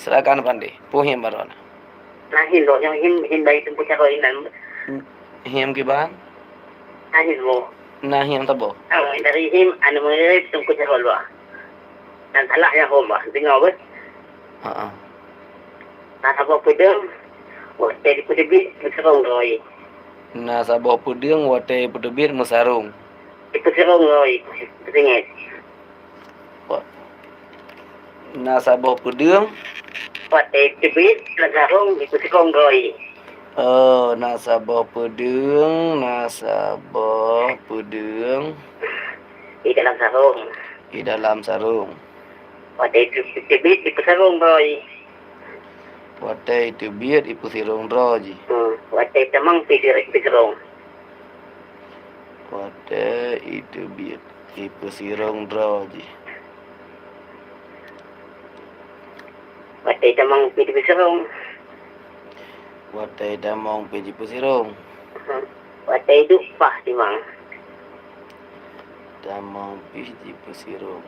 silakan Pandi. Puhim baron. Nah hindo yang hin bayi tempo caro inan. Him kiban? Nah hindo. Nah him tabo. Dari him anu mengirim tempo caro lo. Dan salah yang homa dengar bet. Heeh. Nah apa pedang. Wah tadi pedebit berserong roy. Nah sabah pudeung wate pudebir musarung. Itu serong roy. Teringat. Nah sabah pudeung Wah tadi pedebit berserong itu serong roy. oh, nasabah pudeung Di dalam sarung. di dalam sarung. Wate itu pedebit itu serong roy. Wate itu biar ipu sirong roji. Wate temang piserong. Wate itu biar ipu sirong roji. Wate temang piserong. Wate damong piji pusirong. Wate itu pah timang. Damong piji pusirong.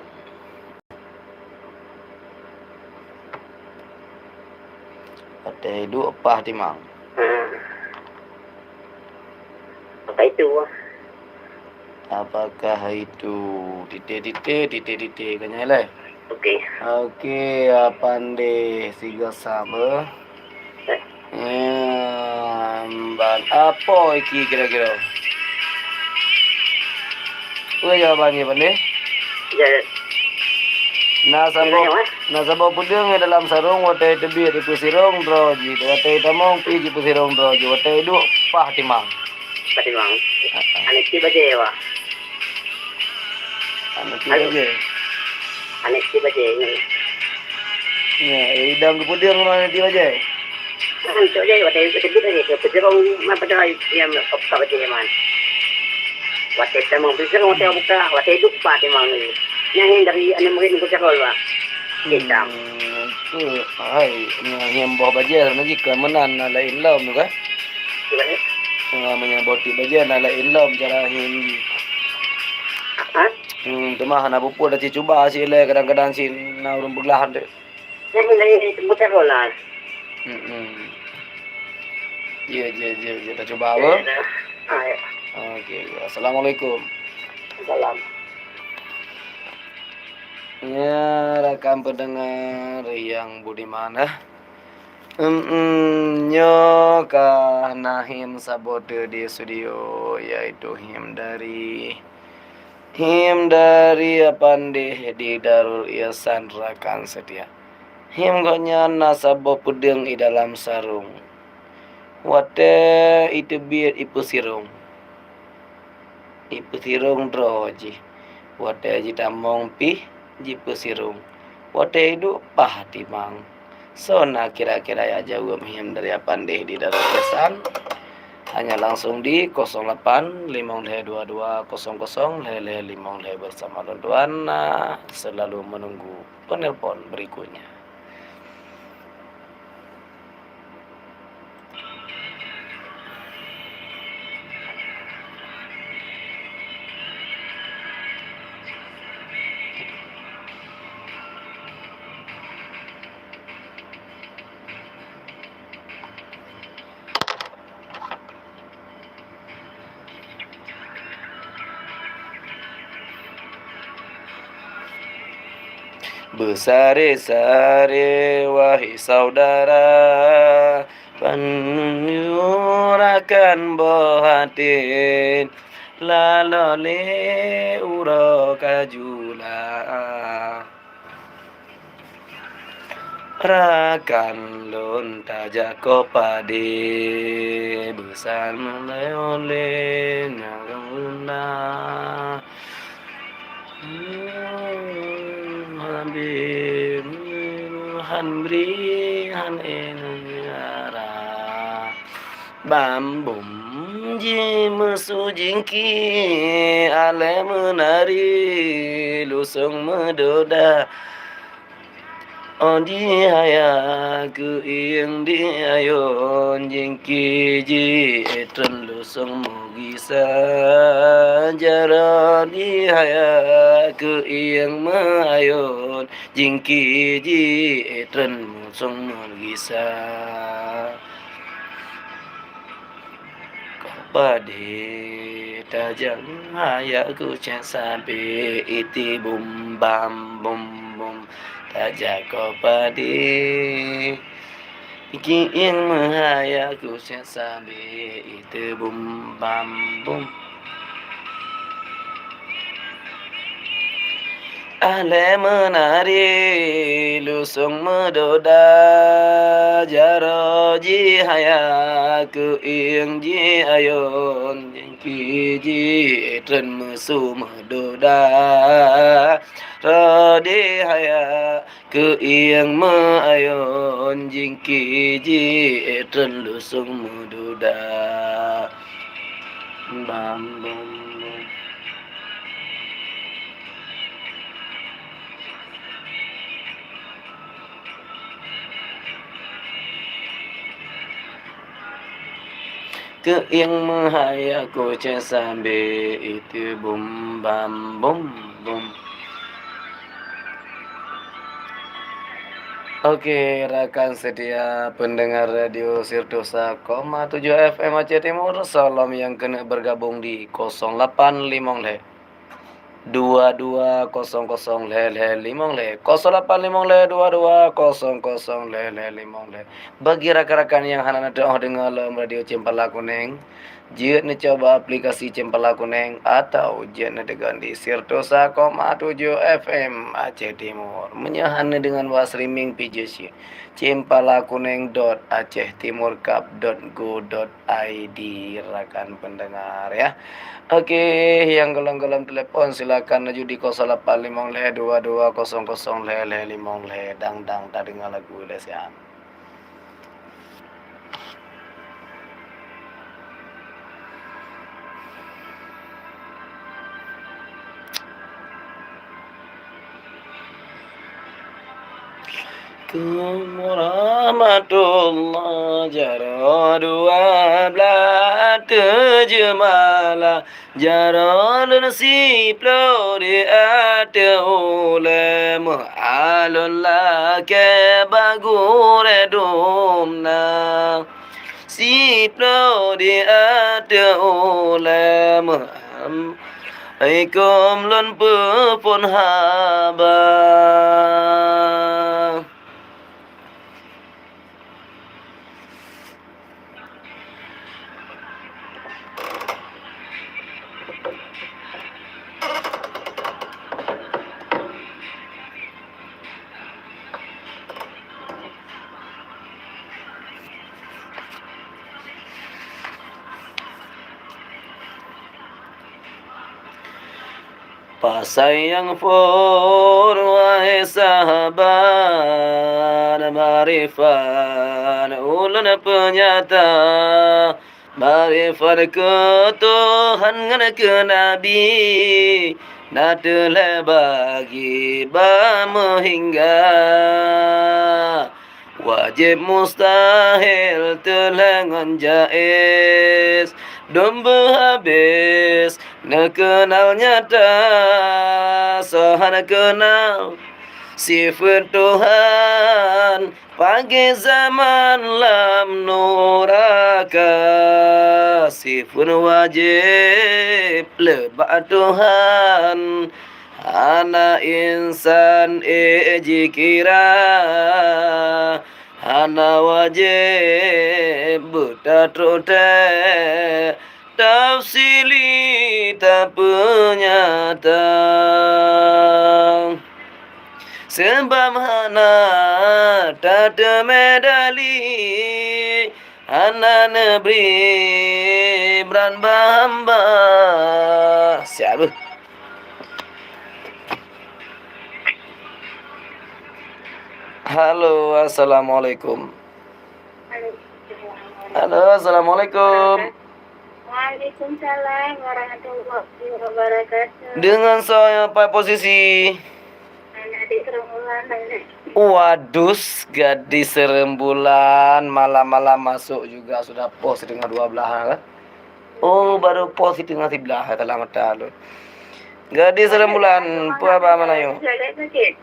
Wate itu pah timang. Apa itu? Apakah itu titik kanyai Okey. Okey, pandai siga sama. Ban apa iki kira-kira? Apa jawabannya pandai? Ya. Nasabah pudeung dalam sarung watai tebir di pusirong droji, watai tamong pi di pusirong droji, watai du pah timang. Patimang. Anek ti baje wa. Anak baje. Anek ti baje ni. Ya, idam ke pudeung mana ti baje? Anto je watai tebir ni ke pusirong ma padai yang opka baje man. Watai tamong pusirong watai buka, watai du pah timang ni. Yang dari anu mungkin ko cakol wa. Hitam. Hai, yang bawa baje na jika menan na lain laum tu kan? Namanya boti baje na lain laum cara hindi. Cuma hana bupu dah cuba sih le kadang-kadang sih na urang beglahan deh. Yang dari tempat cakol lah. Ya, kita coba apa? Ya. Okey, assalamualaikum. Salam. Ya, rekan pendengar yang budiman nyo kana him sabote di studio yaitu him dari Pandai di Darul Ihsan rekan setia. Him gonya nasabo pudeung di dalam sarung. Wate itu biar ipu sirung droji. Wate jita mongpi jipu sirung. Wate itu pah timang. So na kira-kira ya jauh him dari Pandai di Darul Ihsan. Hanya langsung di 08 5222 00 55 bersama Tuan selalu menunggu penelpon berikutnya. Besare-sare wahai saudara, penyurakan bohatin lalole uro kajula. Rakan lon tajak kopade besar oleh naguna. Han enara bambum ji mesu jingki ale menari lusung medoda Ondi haya ku ing di ayon jingki ji etren lusung mugi sajara di haya ku ing mayon jingki ji etren musung gisa Pade tajang ayaku sampai iti bum bam bum bum tajak ko pade iki yang mahayaku sampai itu bum bam bum Ale menari lusung medoda jaro ji hayaku ing ji ayon jengki ji tren mesu medoda rode hayaku ing me ayon jengki ji tren lusung medoda bam bam ke yang mahayaku sampai itu bum bam bum bum. Oke, rekan setia pendengar radio Sirtusa 7 FM Aceh Timur, salam yang kena bergabung di 085 2200 5 085 bagi rakan-rakan yang hana doa dengan radio Cempala Kuning jika coba aplikasi Cempala Kuning atau jika dengan di Sirtusa 7 FM Aceh Timur menyahana dengan was streaming PJC cempalakuning.acehtimurcup.go.id rakan pendengar ya. Oke, yang gelang-gelang telepon silakan maju di 085 dang tak dengar lagu lesian. Rahmatullah jaro 12 terjemalah jaro nasib lo di ate ulama alullah ke bagure domna siplo di ate ulama aikum lon pun haba Pasayang for wahai sahabat marifan ulun penyata marifan ke Tuhan ngan ke Nabi natele bagi ba hingga wajib mustahil telengan jais domba habis nak kenal nyata sahana kenal sifat Tuhan pagi zaman lam nuraka sifat wajib lebak Tuhan anak insan jikira anak wajib buta trote tafsili tak penyata sebab hana tak ada medali hana negeri beran bahamba siapa halo assalamualaikum halo assalamualaikum. Waalaikumsalam warahmatullahi wabarakatuh. Dengan saya apa posisi? Gadis rembulan. Wadus, gadis rembulan malam-malam masuk juga sudah pos dengan 12 kan? Oh, baru pos dengan 11 telah mata lu. Gadis rembulan, apa mana yo? Sakit.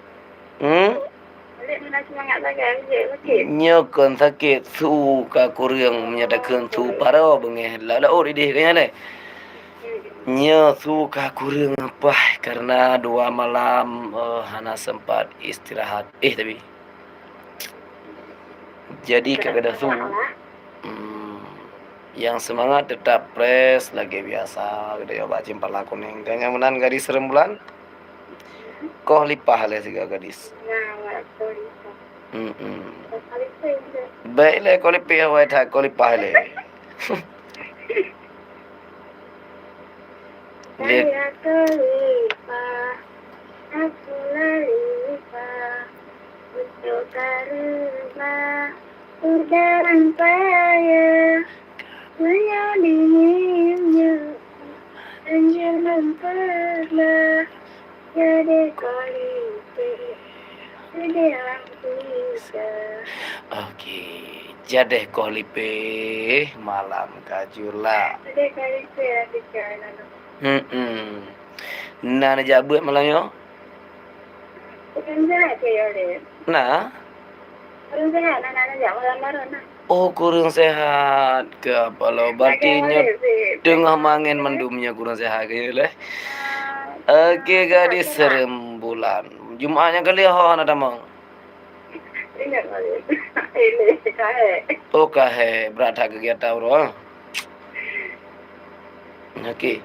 Balik mana semangat lagi sakit. Nyokon sakit su ka kurang menyatakan su paro bengeh lala oh didih kayaknya le. Nya su ka kurang apa karena 2 malam hana sempat istirahat. Tapi jadi kagak su. Yang semangat tetap fresh lagi biasa gede obat cimpak laku neng kayaknya menan gadis rembulan koh lipah le siga gadis. Nah, waktu itu. Kali itu. Baik le koh lipah awak tak koh lipah le. Lihat Saya kelipah, aku lelipah, untuk karena udara payah, menyadiminya, dan jangan pernah jadi kalipah, sedang bisa. Okey, jadeh koh lipah malam kajula. Jadi kalipah nanti jalan. Nah, jabut malamnya. Bukan jahat ya, Lid. Nah, Kurang jahat, anak-anak jangan marah-marah, nah. oh kurang sehat ke apa lo? Berarti tengah mangin mendumnya kurang sehat ke le. Okey gadis serembulan. Jumaatnya kali ada mang. Ingat kali. Ini kae. Oh kahe berada kegiatan orang. Okey.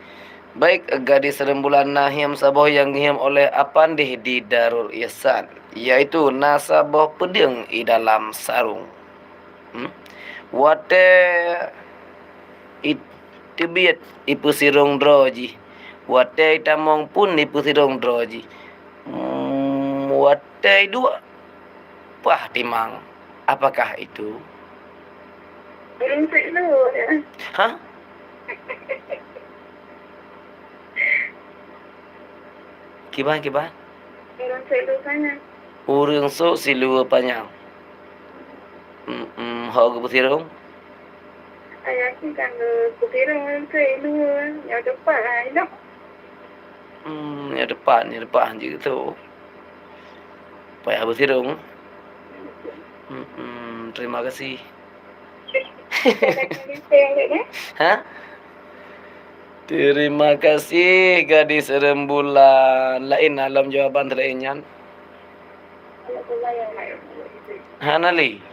Baik gadis rembulan Nahim Saboh yang ngiam oleh Apandih di Darul Ihsan, yaitu nasabah pedeng di dalam sarung. Wate itibit ipu sirong droji. Wate itamong pun ipu sirong droji. Wate dua pah timang. Apakah itu? Belum dulu ya. Hah? Kiban? Belum dulu sana. Urang so silua panjang. Hau ke pusirong? Ayah sih kan kupira belum dulu ya depan itu. Ya depan je tu. Payah pusirong. Terima kasih. Hah? Terima kasih gadis rembulan. Lain alam jawaban terakhirnya. Hana li.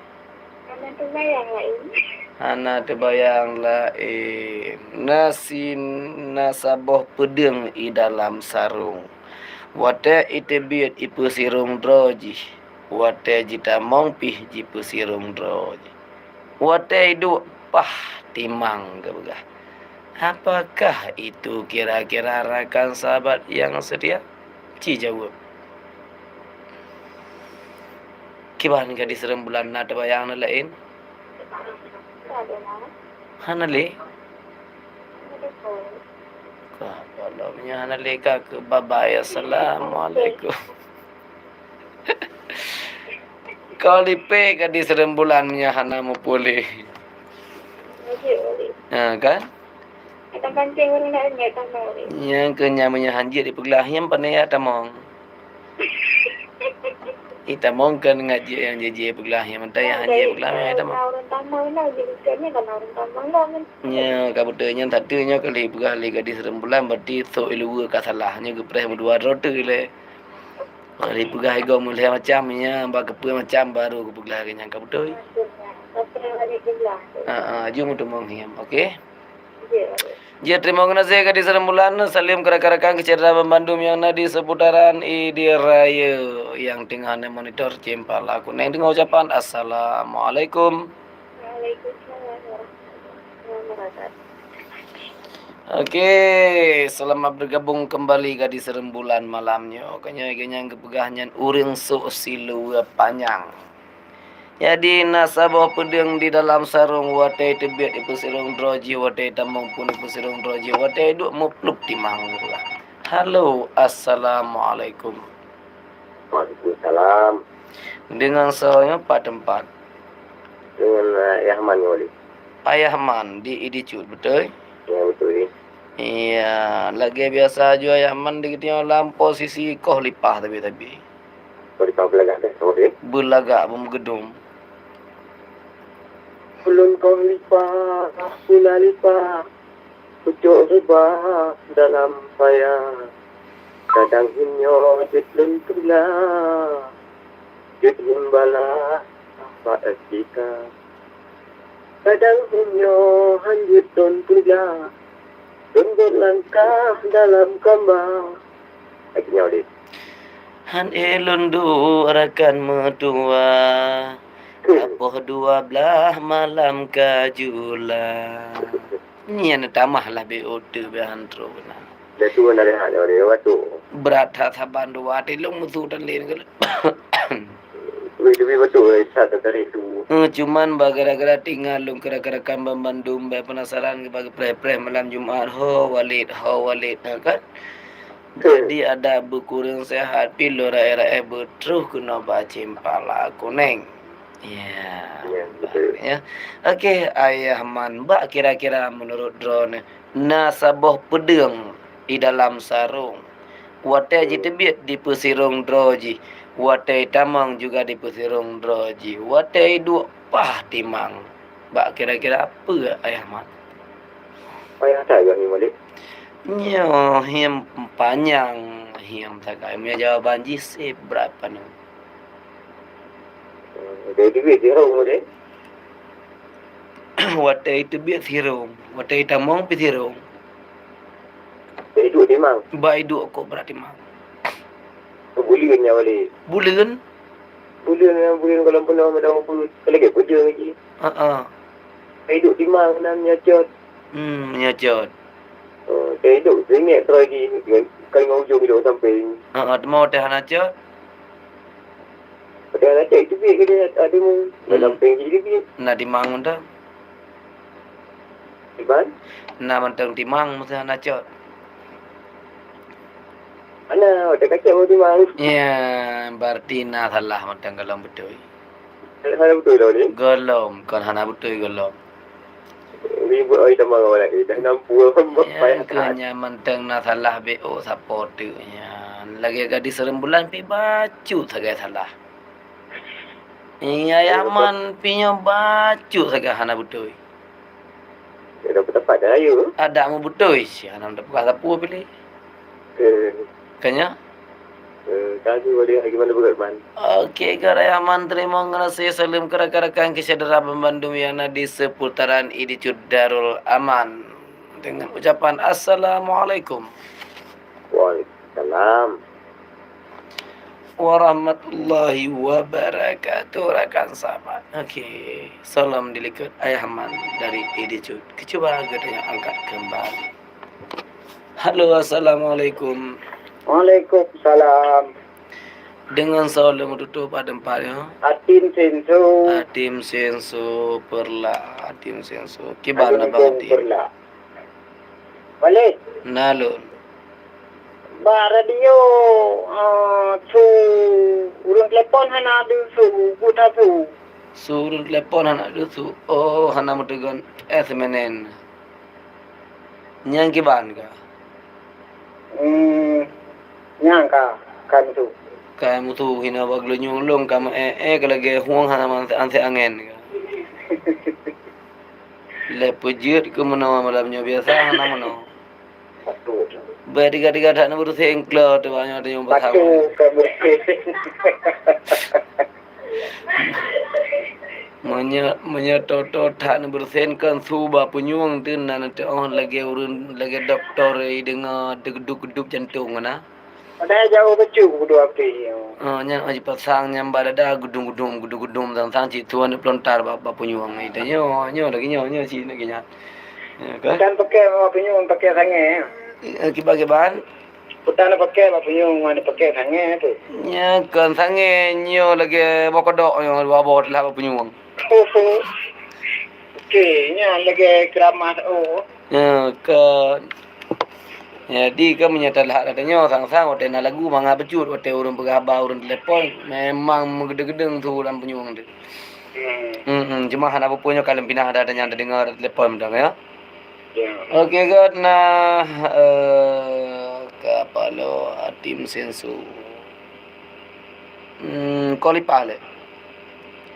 Hana terbayang lain. Nasi nasabah pedeng di dalam sarung. Wate itebit ipu sirung droji. Wate jita mongpih jipu sirung droji. Wate hidup pah timang ke begah. Apakah itu kira-kira rakan sahabat yang setia? Ci jawab. Kiban gadis rembulan na terbayang lain? Hana le? Malamnya hana le ka ke babay. Assalamualaikum. Kau lipe gadis rembulannya hana mo pulih. Kan? Kita pancing orang nak niat tambah ni. Yang kenyamanya hanjir di pegelah yang panai tamong. Itamong kan ngaji yang jeje pegelah yang mentai yang hanjir pegelah yang tamong. Orang tambah lah, jadi kan orang tambah lah kan. Nya kabutnya tatnya kali pegah li gadis rembulan berarti so ilua ka salahnya gepreh dua rote le. Kali pegah ego mulai macamnya ba kepe macam baru ke pegelah yang kabutoi. Jom tu menghiam, okey? Ya, terima kasih gadis rembulan. Salim kerakan kecerdaan Bandung yang ada di seputaran di raya yang tengah monitor cempal aku. Neng dengan ucapan Assalamualaikum. Waalaikumsalam warahmatullahi wabarakatuh. Okey, selamat bergabung kembali gadis rembulan malamnya. Kanya kepegahnya uring so silu panjang. Jadi nasabah pedeng di dalam sarung wate tebet ipu sirung droji wate tamong pun ipu sirung droji wate duk muplup timang lah. Halo, assalamualaikum. Waalaikumsalam. Dengan saya Pak tempat. Dengan Yahman Wali. Ayahman di Idicut, betul? Ya betul. Iya, lagi biasa aja Ayahman di kita dalam posisi koh lipah tapi. Boleh tahu belakang dah. Sorry. Belagak bergedum. Ulun kau lipat, pula lipat. Pucuk rebah dalam payah. Kadang hinyo jitlun tula. Jut himbala apa etika. Kadang hinyo hanjut don tula. Don berlangkah dalam kambang. Akhirnya oleh. Han elun rakan medua. Apoh 12 malam kajula. Ni ana tamahlah be ote be antro na. Dah tu nak lihat oleh waktu. Berat ha bandu ate long mutu dan len gal. Lebih betul satu dari itu. Cuman gara-gara tinggal long kira-kira kambang Bandung be penasaran ke bagi pre-pre malam Jumat ho walid kan. Jadi ada buku yang sehat pilo rakyat betruh kena baca pala kuning. Ya, betul. ya. Okey, ayah man, mbak kira-kira menurut drone nasabah pedang di dalam sarung. Watai ji tebit di pesirung droji. Watai tamang juga di pesirung droji. Watai dua pah timang. Mbak kira-kira apa ayah man? Ayah saya ni balik. Nyo, him panjang, him takai. Punya jawaban ji berapa ni? Jadi dia orang ni. Watai itu biar thirung. Watai tamang pi thirung. Jadi dua dia mang. Bai dua kok berarti mang. Bulian ya balik. Bulan? Bulian kalau pun nama dah pun kalau ke kerja lagi. Hidup di mang namanya jod. Nyajot. Hidup ringgit lagi. Kalau ujung hidup sampai. Mau teh najot? Pada nak cek tu biar dia ada mu dalam penggi dia. Na di mang dah. Iban? Na mantang di mang mesti najot. Mana ada kacau mu di mang. Ya, berarti na salah mantang galom betul. Hal betul dah ni. Galom, kan hana betul galom. Ni buat oi tamang awak lagi. Dah nampu Ya, kanya mantang na salah BO support tu. Ya, lagi gadis rembulan pi baju sagai salah. Iya, yaman pinya baju sagai hana betul. Dia dah tepat dah ayo. Ada mu betul si hana dak buka sapu pilih. Kanya? Kasih boleh gimana buat man. Okey, Karayaman, terima kasih. Salam kerakan kesedera Bandung yang ada di seputaran Idicud Darul Aman. Dengan ucapan Assalamualaikum Waalaikumsalam warahmatullahi wabarakatuh, rakan sahabat. Okey, salam dilikut Ayaman dari Idicud. Coba gedenya angkat kembali. Halo, Assalamualaikum. Waalaikumsalam. Dengan salam tutup pada tempatnya. Atim senso. Atim senso perla. Atim senso. Kibana banget. Perla. Balik. Nalun. Ba radio su urang telepon hana ada su buta su. Surun telepon anak tu. Oh, hana mutegon SMNN. Nyang kiban ka. Nyangka kan tu. Kaya mo tu hina baglo nyulong kama kalagi huang hana man anse angen ka. Le pujut ko menawa malam nyo biasa hana mano. Tiga tak nak berus engklau tu banyak ada yang bersama. Toto tak nak bersenkan suba penyuang tu nanti orang lagi urun lagi doktor dengar degeduk jantung mana. Ada jauh baju kedua kali. Nya aji pasang nyam barada gudung dan sang ci tuan pelontar bapa penyuang itu nyo lagi ci lagi nya. Kan pakai apa penyuang pakai sange. Kibagiban Putana pakai apa penyuang mana pakai sange tu. Nya kan sange nyo lagi bokodok yo bawah lah penyuang. Okey, nya lagi keramat Ya kan. Jadi kan menyatalah katanya sang-sang hotel na lagu manga becut hotel urun pegaba urun telepon memang menggede-gedeng tu dalam penyuang tu. Cuma hana punya kalau pindah ada yang dengar telepon mendang ya. Okey God nah kapalo atim sensu. Kolipah le.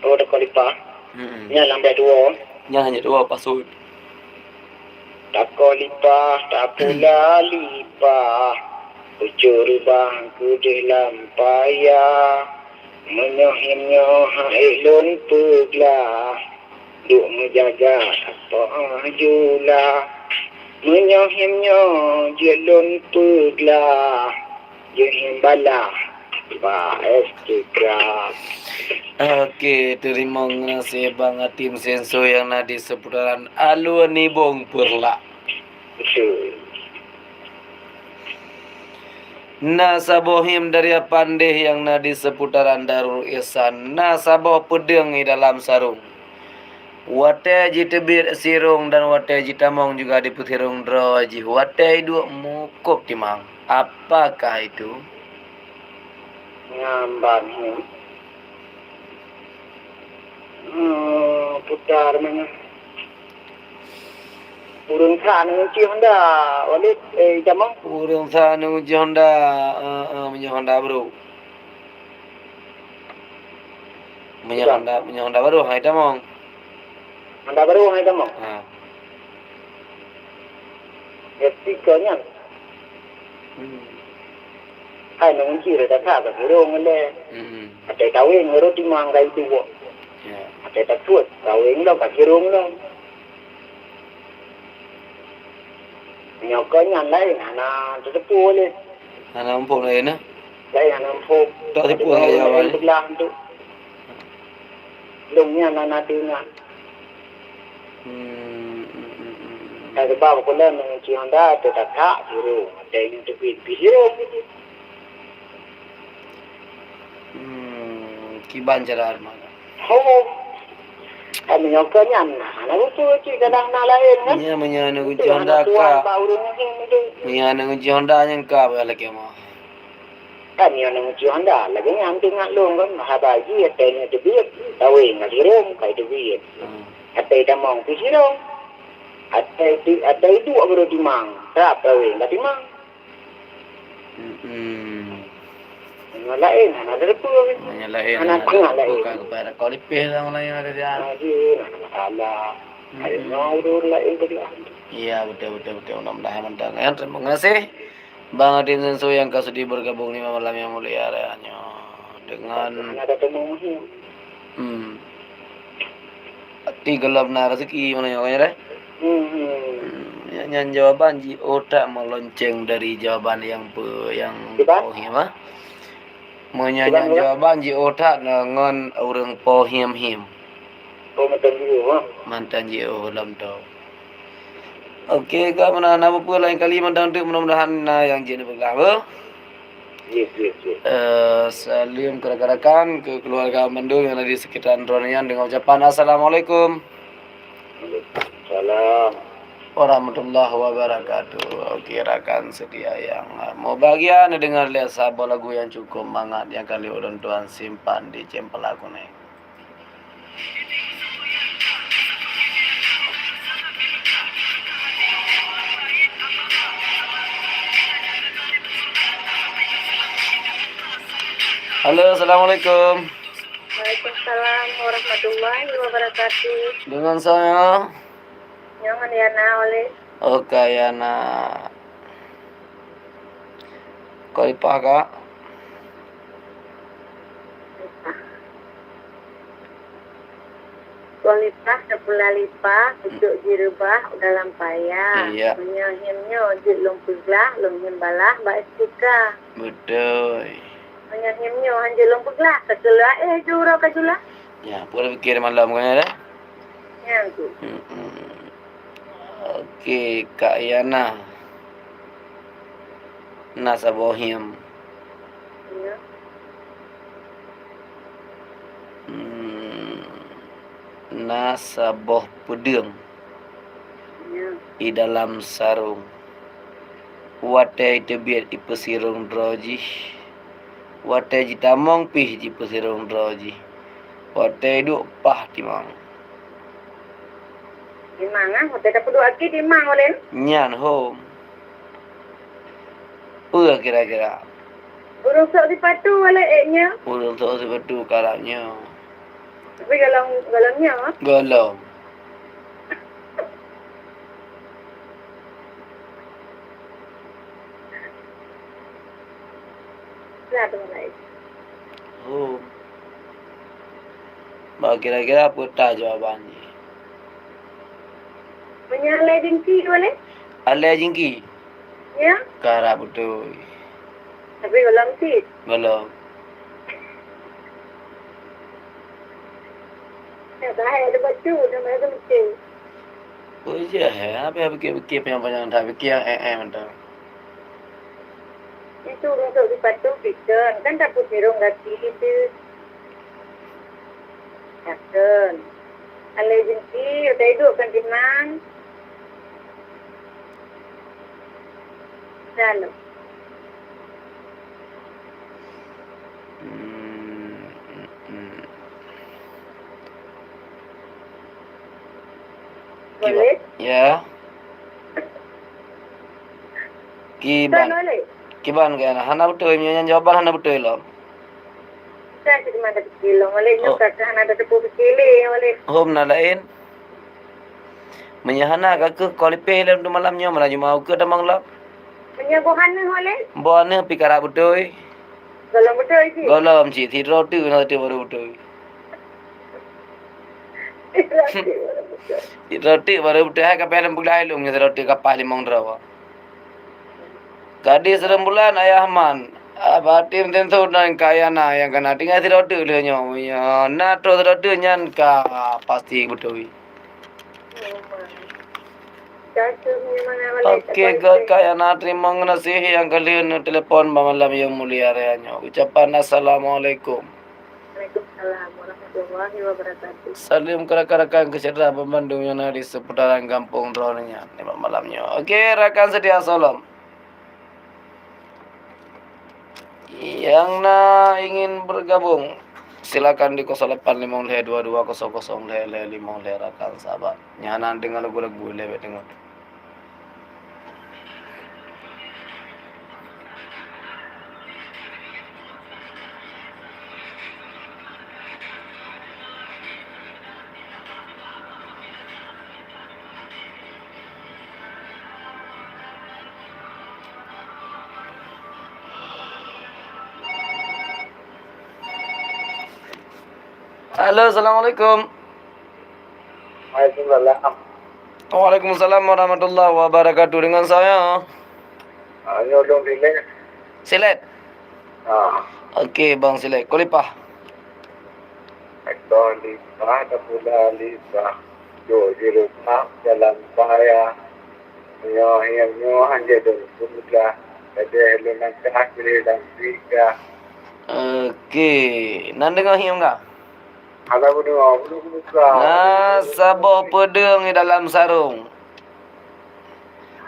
Oh, dah kualipa. Hmm. Nya lambai dua. Nya hanya dua pasut. Tak kualipa, tak pula lipa. Ucur bangku di lampaya. Menyohimnya hailun puglah. Duk menjaga apa jula. Menyohimnya jelun puglah. Jehim balah. Baik juga. Okey, terima kasih banget tim senso yang ada di seputaran Alun Nibong Purla. Betul. Nasabohim dari pandeh yang na di seputaran Darul Ihsan. Nasaboh pedeng di dalam sarung. Wate jitebir sirung dan wate jitamong juga di putirung droji. Wate dua mukuk timang. Apakah itu? Ngamban ni. Putar mana? Urung sa ni ci Honda. Walit jamang. Urung sanu Honda, Honda bro. Honda baru hai tamong. Honda baru hai jamang. Ha. Stiker nya. Hai nung ci re ta ka ba urung le. Ate kawin ngoro ti manggai tu. Ya. Ate ta tuot kawin lo ka kirung lo. Nyok nyan lai na tu tu le. Ana umpuk lain na. Lai na phô. Tak tipu saya awal. Belah tu. Lungnya na tu na. Ada bawa kolam dengan ci Honda tu tak kak biru. Ada yang tu biru. Kiban cara mana? Oh. Kami nyokor nyan. Anak tu ci kadang na lain kan. Nya menyana kunci Honda ka. Menyana kunci Honda yang ka bala kema. Kami yang ci Honda lagi nyan tu ngat long kan. Mahabaji atenya tu biru. Tahu ngat biru kai tu biru. Atay tamong pisiro. Atay itu baru timang. Rap tahu ngat timang. Lain, ada tu. Menyalahin Anak tengah lain. bukan kepada kolipeh yang lain ada dia. Masalah. Ada ngawur lain belah. Iya betul. Mudah-mudahan mentang. Ya, terima kasih Bang Adin Senso yang sudi bergabung di malam yang mulia rayanya dengan Ada temu ni. Hati gelap na rezeki mana yang kaya yang jawaban ji otak melonceng dari jawaban yang pohim ah. Menyanyi jawaban ji otak dengan orang pohim. Kau macam tu Mantan ji dalam tau. Okey, kau mana nak apa lain kali mudah-mudahan yang jadi berlaku. Yes. Salim ke rekan-rekan, ke keluarga Mendung yang ada di sekitaran Ronian dengan ucapan Assalamualaikum Salam warahmatullahi wabarakatuh. Okey, rakan sedia yang mau bahagia dengar lihat sebuah lagu yang cukup mangat yang kali orang tuan simpan di cempel aku ni. Halo, Assalamualaikum. Waalaikumsalam warahmatullahi wabarakatuh. Dengan saya Nyaman Yana oleh Yana. Kolipah kak? kualitas sepula lipa, duduk di rebah dalam payah. Iya. Menyahimnya ojit lumpuglah, lumhim balah, baik suka. Betul. Menyahimnya hanjil lumpuglah, kekelah jurau kajulah. Ya, boleh fikir malam kan ya? Yang tu. Okey, Kak Yana. Nasabohim. Ya. Nasaboh pedeng Ya. di dalam sarung. Watai tebiat di pesirung droji. Watai jitamong pih di pesirung droji. Watai duk pah timang. Di mana? Hotel dapat dua lagi di mana oleh? Nyan home. Kira-kira. Burung sok sepatu wala eknya. Burung sok sepatu kalanya. Tapi galamnya. Golong. Nah, tu lain. Oh. Kira-kira apa tak jawabannya? Menyalai jengki boleh? Alai jingki. Ya. Kara betul. Tapi galam tit. Golong. Ya, tak ada baju. Nama ada mesti. Oh iya, apa fikir yang tak fikir betul. Itu burung sok sepatu pikan. Kan tak putih rong lagi itu. Akan. Alai jengki. Udah hidup kan dimana? Lalu. Boleh? Ya. Tak boleh. Kiban kaya hana betul yang jawaban hana betul lo. Tak cuma ada kilo. Boleh Oh. nyok kata ada tepuk kilo. Boleh. Hom na lain. Menyahana ke kualipe dalam malamnya melaju mau ke damang lo. Menyabuhan boleh? Bona pikara betul. Galam betul sih. Golom ci thi roti na ti baru betul. Roti baru betul hai kapal bulai lu ngi roti kapal limong drawa. Gadis rembulan ayah man. Batim tentu nang kaya na yang kena tinggal thi roti lu nyo. Ya na to roti nyan ka pasti betul. Okey, kaya na terima kasih yang kalian telepon malam yang mulia rayanya. Ucapan assalamualaikum. Waalaikumsalam warahmatullahi wabarakatuh. Salim rakan-rakan kecerdasan Bandung yang ada di seputaran kampung Dronnya di malamnya. Okey, rakan sedia salam. Yang ingin bergabung silakan di 0855220005 rakan sahabat. Nyanan dengan lagu-lagu lewat dengan. Halo, assalamualaikum. Waalaikumsalam. Waalaikumsalam warahmatullahi wabarakatuh. Dengan saya Nyodong dile. Silet. Okey, Bang Silet. Kulipah. Ekor lima, tapula lima. Jo rumah jalan saya. Nyo hanje dulu pula. Ada elemen kiri dan tiga. Okey. Nan dengar hiam enggak? Ada belum buka. Sabah pedang di dalam sarung.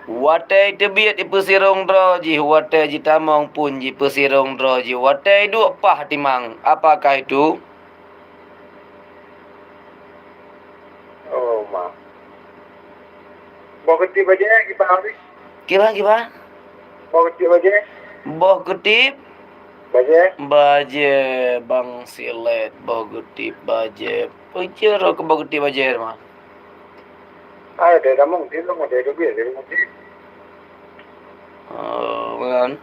Watai tebiat di pesirong droji, watai jitamong pun di pesirong droji. Watai duk pah timang. Apakah itu? Oh, ma. Bawa ketip aja kita habis. Kiba? Bawa ketip aja. Boh kutip. Baje. Baje Bang Silet. Boh kutip baje. Ujar ke boh kutip baje mah. Ada ramong dia mau dia lebih dia mau dia. Kan?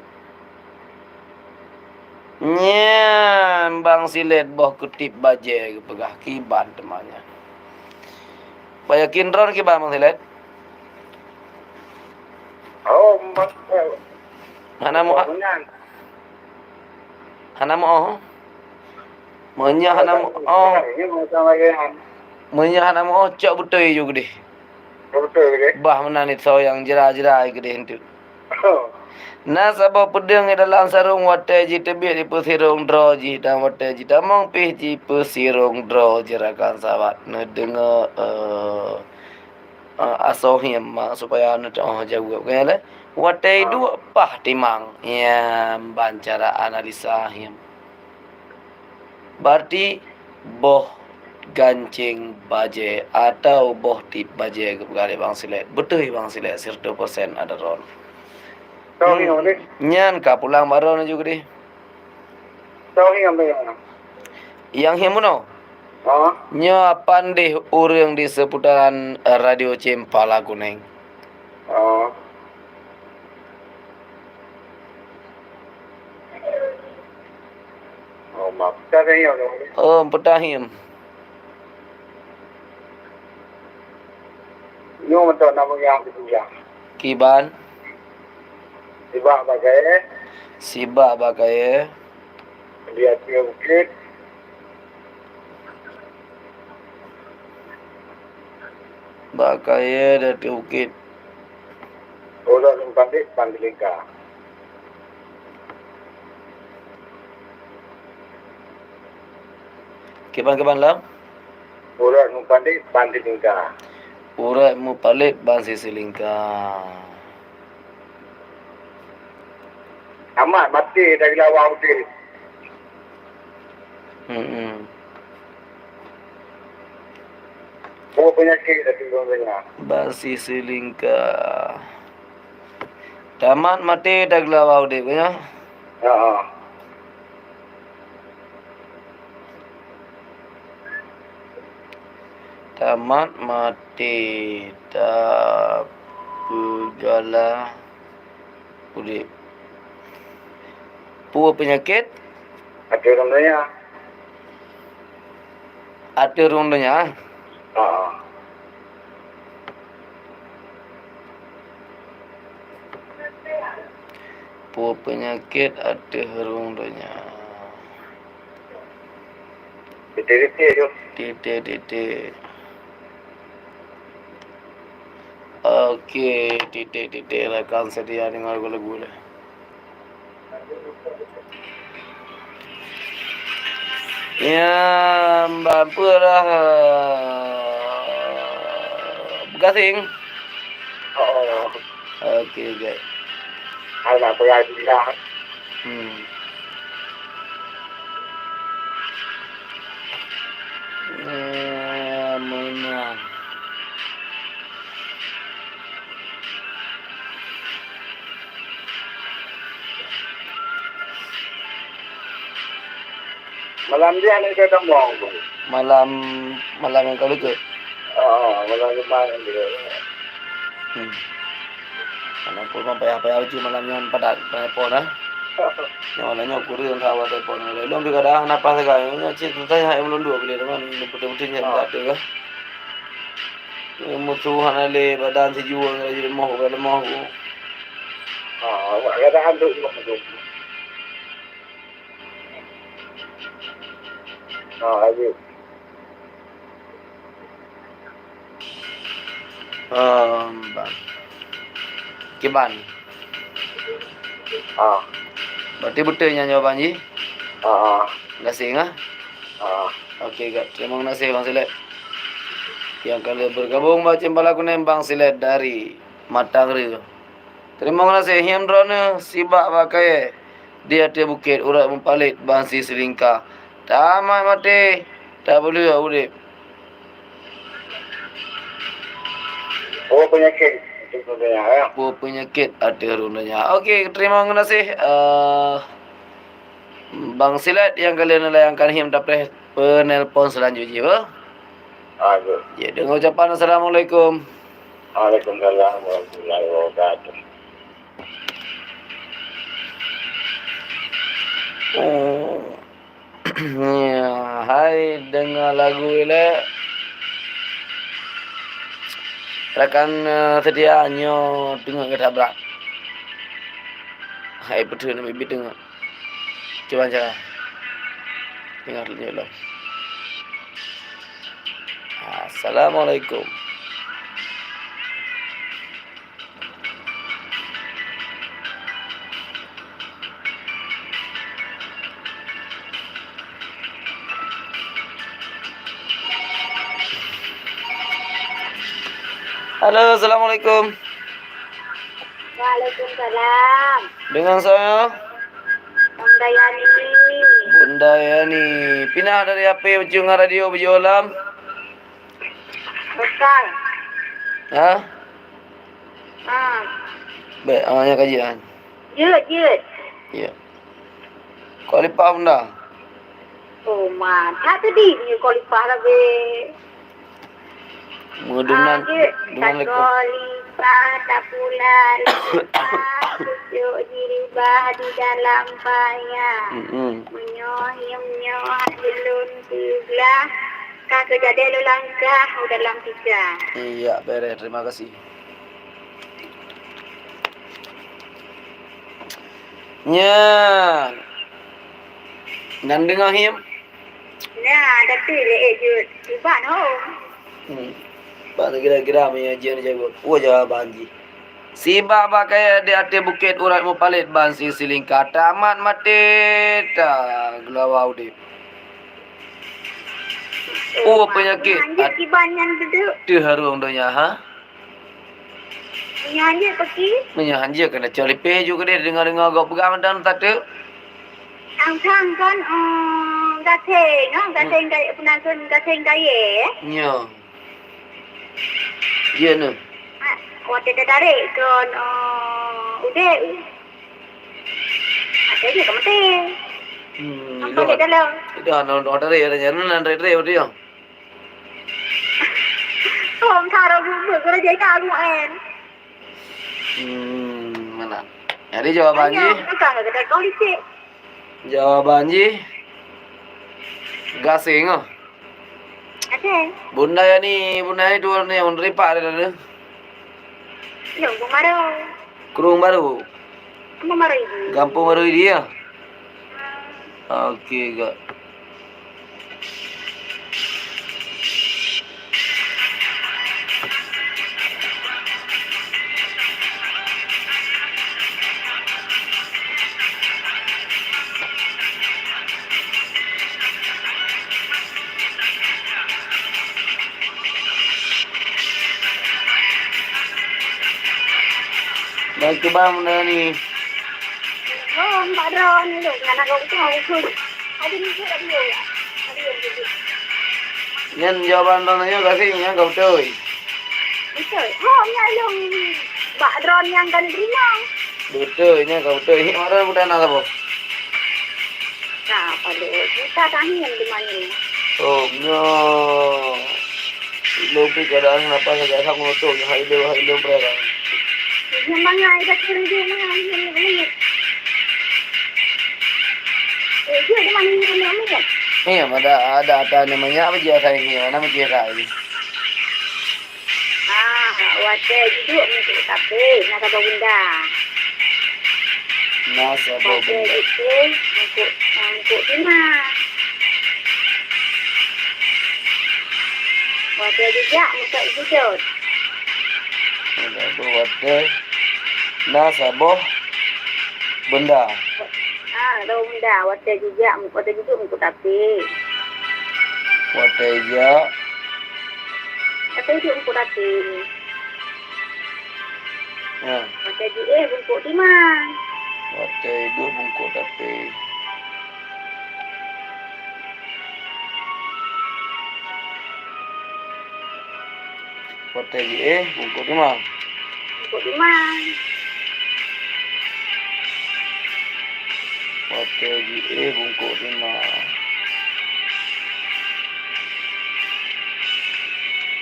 Nyan Bang Silet boh kutip baje pegah kiban temannya. Bayakin ron kiban Bang Silet. Oh, Hana mo Menya hana mo Ini mau sama yang Menya hana mo cak betul juga deh. betul ke? Bah menanit soyang jera-jera gede hentu. Oh. Na sabah pedang di dalam sarung watai ji tebiat di pesirung droji dan watai ji tamang pih ji pesirung droji rakan sahabat. Na dengar asohim supaya anu jawab kan. Watai dua pah timang yang bancara analisa him. Berarti boh gancing baje atau boh tip baje kepada Bang Silet. Betul Bang Silet 100% ada ron. Tahu ni boleh. Nyan ka pulang baron juga deh. Tahu yang mana? Yang himuno. Oh, Nya pandai orang di seputaran radio Cempala Kuning. oh. Oh, maaf. Tahu yang mana? Oh, petahim. Ni orang tahu nama yang kedua. Kiban. Tiba bagai Sibak bakai. dia tiga bukit. Bakai dari bukit. Orang yang pandai Pandalika. Kiban lah. Orang yang pandai Pandalika. Urat mu palit bangsi silingka. Amat mati dari lawang dia. Oh, penyakit dari orang. Bangsi silingka. Tamat mati dah gelawau dia punya. Ha. Tamat mati tak bergala urip. Pua penyakit Ada orang tanya. ada rundanya. Ha. Pua penyakit ada rundanya. Betul-betul tu. Titik. Okey, titik rakan sedia dengar lagu lah. Ya, Mbak Purah Begasing. Oh. Okey, guys. Anak saya dia. Menang. Malam dia ni kita mau. Malam yang kau lucu. Malam kemarin dia. Karena pun payah uji malamnya padat telepon lah. Yang malahnya kurang rawat telepon. Belum juga dah napa segala. Cik tu saya yang belum dua bila teman. Betul-betul yang tak ada. Musuhan ale badan si jual jadi mau kalau mau. Awak kata hantu tu. Ayo. Bang. Kiban. Berarti betulnya jawapan ji? Terima kasih ah. Okey, terima kasih Bang Silet. Yang kalian bergabung baca Cempala Kuning Bang Silet dari Matangri. Terima kasih Himdrone sibak pakai dia di bukit urat mempalit bangsi selingkah. Tamat mati tak boleh urip. Oh, penyakit. Itu dia. Apa penyakit ada rundanya. Okey, terima kasih Bang Silat yang kalian layangkan him dapat penelpon selanjutnya. Aduh. Ya, dengan ucapan Assalamualaikum. Waalaikumsalam warahmatullahi wabarakatuh. Ya, hai dengar lagu ini. Rakan sedianya dengar kita berat. Hai betul nak bibi dengar. Cuba aja. Dengar dulu. Assalamualaikum. Halo, Assalamualaikum. Waalaikumsalam. Dengan saya Bunda Yani. Bunda Yani. Pindah dari HP Bujungan Radio Bujolam. Bukan. Ha? Ha. Baik, awaknya kajian. Jut. Ya. Kau lipat bunda? Oh, mantap tadi ni kau lipat lagi. Dengan Tak kau lipat tak pula lipat. Kucuk diribah di dalam payah. Menyoh-nyoh jelun sebelah. Kakak jadi lu langkah dalam tiga. Iya, beres. Terima kasih. Nya. Nan dengar him. Nah, tapi le jut. Tiba no. Bang kira-kira mengajian jago. Jawaban ji. Si baba kaya di ate bukit urat mu palit ban si siling kata amat mati ta gelawau di. Penyakit. Anjir kibanyan duduk. Tu harum donya ha. Menyanyi pergi. Menyanyi kena cari pe juga dia dengar-dengar gak pegang dan tak tu. Ang-ang kan gasing, gasing kaya penonton gasing kaya. Ya. Ya nu. Waktu dia tarik kan udah. Ada je ke mati. Apa dia dalam? Itu anak order ya, jangan nanti dia udah. Tom taruh dulu kalau jadi kamu en. Mana? Jadi jawabannya. Bukan ada polisi. Jawabannya gasing ah. Ada. Bunda ya ni dua ni yang ripa ada ni. Yang baru. Kurung baru. Kamu baru ini. Kampung baru dia. Okey gak. Baik bang mana ni? Oh, Mbak Ron ni duk dengan aku tahu. Ada ni ada dia. Ada yang dia. Yan jawaban tu ni gasing yang kau tu. Betul. Oh, yang Mbak Ron yang kan terima. Betul ni kau tu. Ini orang bukan nak apa? Nah, pada kita tanya yang di mana. Oh, no. Lupa keadaan apa saja kamu tu. Hai lo berapa? Yang mana ada kerja mana ni. Dia di mana ni kan? Ni ada namanya apa dia saya ni? Nama dia saya. Waktu itu mesti tapi nak apa bunda. Nasa Waktu benda. itu untuk lima. Waktu juga untuk hijau. Ada buat deh. Nasa benda. Kalau benda waktu juga untuk tapi. Waktu ya. Tapi itu untuk tapi. Waktu juga untuk lima. Waktu itu bungkuk tapi. Waktu bungkuk lima. Untuk lima. Waktu bungkuk lima.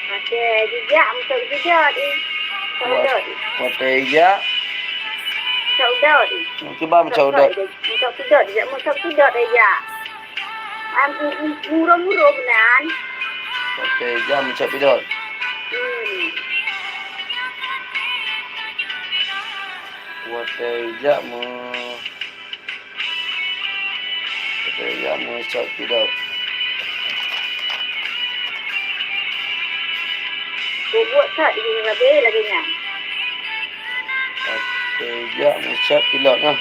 Waktu juga untuk hijau ni. Saudara. Waktu ya. Saudara. Cuba mencaudot. Untuk tidak ya. Murah-murah benar. Waktu ya mencaudot. Waktu ya mencaudot. Buat tak di lebih lagi nya. Waktu ya mencaudot nah.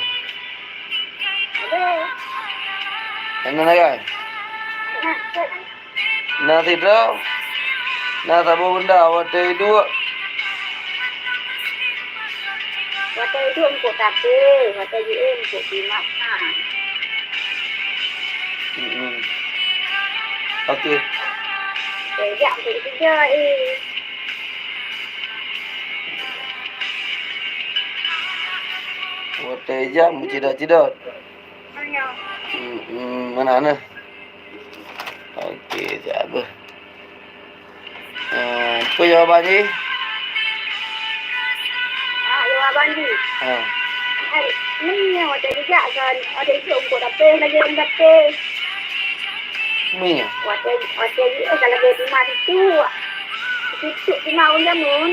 Ada. Mana lagi? Nah tidak. Nah tak benda waktu itu. Waktu itu untuk tapi, waktu itu untuk dimakan. Okey. Sejak untuk kerja Waktu ya mencidot-cidot. Mana? Mana? Okey, jaga. Apa jawapan Ji? Jawapan ni. Ha. Ni yang ada juga kan. Ada itu untuk dapet lagi yang dapet. Mi. Waktu kalau dia rumah itu. Itu rumah orang jamun.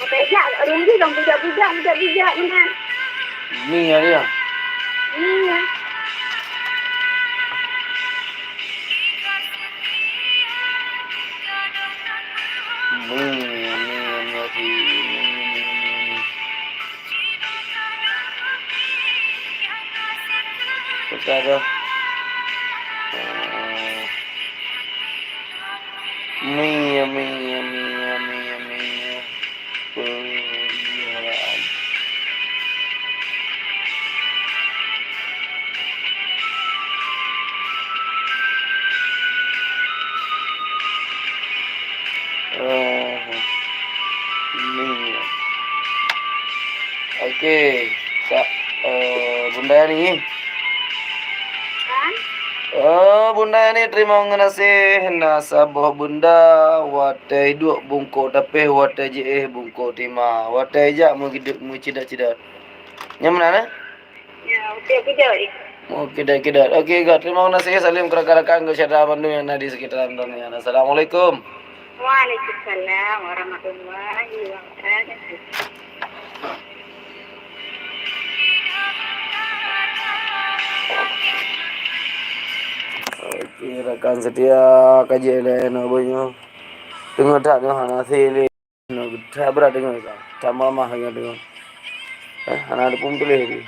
Waktu itu rumah dong budak-budak mana. Mi dia. Iya. Perkara Mia peliharaan. Mia. Okey, Kak Bunda ni. Bunda ni terima kasih nasabah Bunda watai duk bungkuk tapi watai je bungkuk timah watai jak mu hidup mu cidat-cidat. Yang mana? Ya, okey. Kidat. Okey, God. Terima kasih. Salim kerakan-kerakan ke syariah Bandung yang ada di sekitaran dunia. Assalamualaikum. Waalaikumsalam warahmatullahi wabarakatuh. Okey, rakan setia kaji lain abangnya. Dengar tak dengar nasi ni? Tak berat dengar tak? Tak mama hanya dengar. Anak ada pun pilih ni.